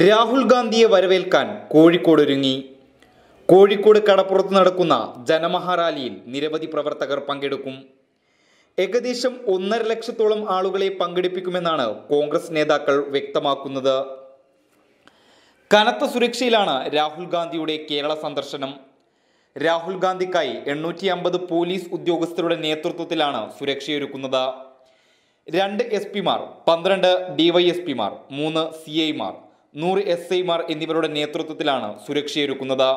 രാഹുൽ ഗാന്ധിയെ വരവേൽക്കാൻ കോഴിക്കോട് ഒരുങ്ങി. കോഴിക്കോട് കടപ്പുറത്ത് നടക്കുന്ന ജനമഹാറാലിയിൽ നിരവധി പ്രവർത്തകർ പങ്കെടുക്കും. ഏകദേശം 1.5 ലക്ഷത്തോളം ആളുകളെ പങ്കെടുപ്പിക്കുമെന്നാണ് കോൺഗ്രസ് നേതാക്കൾ വ്യക്തമാക്കുന്നത്. കനത്ത സുരക്ഷയിലാണ് രാഹുൽ ഗാന്ധിയുടെ കേരള സന്ദർശനം. രാഹുൽ ഗാന്ധിക്കായി 850 പോലീസ് ഉദ്യോഗസ്ഥരുടെ നേതൃത്വത്തിലാണ് സുരക്ഷയൊരുക്കുന്നത്. 2 SP-മാർ, 12 DYSP-മാർ, 3 CI-മാർ, 100 SI-മാർ എന്നിവരുടെ നേതൃത്വത്തിലാണ് സുരക്ഷയൊരുക്കുന്നത്.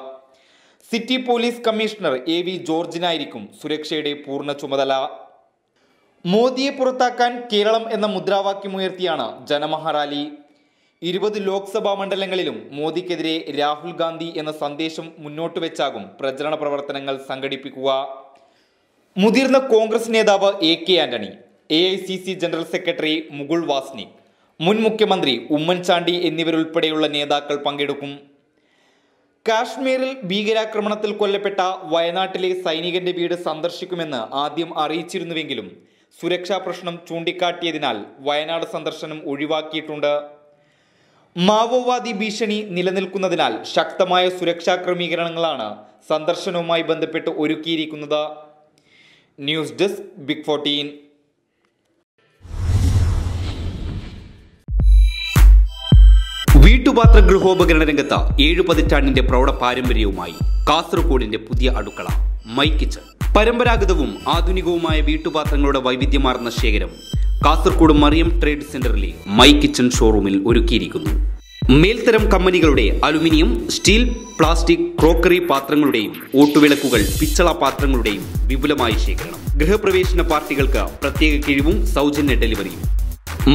സിറ്റി പോലീസ് കമ്മീഷണർ AV ജോർജിനായിരിക്കും സുരക്ഷയുടെ പൂർണ്ണ ചുമതല. മോദിയെ പുറത്താക്കാൻ കേരളം എന്ന മുദ്രാവാക്യമുയർത്തിയാണ് ജനമഹാറാലി. 20 ലോക്സഭാ മണ്ഡലങ്ങളിലും മോദിക്കെതിരെ രാഹുൽ ഗാന്ധി എന്ന സന്ദേശം മുന്നോട്ട് വെച്ചാകും പ്രചരണ പ്രവർത്തനങ്ങൾ സംഘടിപ്പിക്കുക. മുതിർന്ന കോൺഗ്രസ് നേതാവ് AK Antony, AICC general secretary Mukul Wasnik, മുൻ മുഖ്യമന്ത്രി ഉമ്മൻചാണ്ടി എന്നിവരുൾപ്പെടെയുള്ള നേതാക്കൾ പങ്കെടുക്കും. കാശ്മീരിൽ ഭീകരാക്രമണത്തിൽ കൊല്ലപ്പെട്ട വയനാട്ടിലെ സൈനികന്റെ വീട് സന്ദർശിക്കുമെന്ന് ആദ്യം അറിയിച്ചിരുന്നുവെങ്കിലും സുരക്ഷാ പ്രശ്നം ചൂണ്ടിക്കാട്ടിയതിനാൽ വയനാട് സന്ദർശനം ഒഴിവാക്കിയിട്ടുണ്ട്. മാവോവാദി ഭീഷണി നിലനിൽക്കുന്നതിനാൽ ശക്തമായ സുരക്ഷാ ക്രമീകരണങ്ങളാണ് സന്ദർശനവുമായി ബന്ധപ്പെട്ട് ഒരുക്കിയിരിക്കുന്നത്. News desk big 14. വീട്ടുപാത്ര ഗൃഹോപകരണ രംഗത്ത് 7 പതിറ്റാണ്ടിന്റെ പ്രൗഢ പാരമ്പര്യവുമായി കാസർഗോഡിന്റെ പുതിയ അടുക്കള മൈ കിച്ചൺ. പരമ്പരാഗതവും ആധുനികവുമായ വീട്ടുപാത്രങ്ങളുടെ വൈവിധ്യമാർന്ന ശേഖരം കാസർഗോഡ് മറിയം ട്രേഡ് സെന്ററിലെ മൈ കിച്ചൺ ഷോറൂമിൽ ഒരുക്കിയിരിക്കുന്നു. മേൽത്തരം കമ്പനികളുടെ അലുമിനിയം, സ്റ്റീൽ, പ്ലാസ്റ്റിക്, ക്രോക്കറി പാത്രങ്ങളുടെയും ഓട്ടുവിളക്കുകൾ, പിച്ചള പാത്രങ്ങളുടെയും വിപുലമായ ശേഖരണം. ഗൃഹപ്രവേശന പാർട്ടികൾക്ക് പ്രത്യേക കിഴിവും സൗജന്യ ഡെലിവറിയും.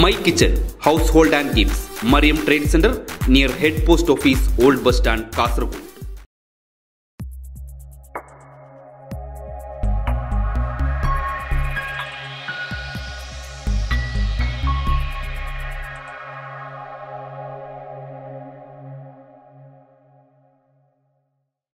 My kitchen, household and gifts, Mariyam trade centre, near head post office, old bus stand, Kasaragod.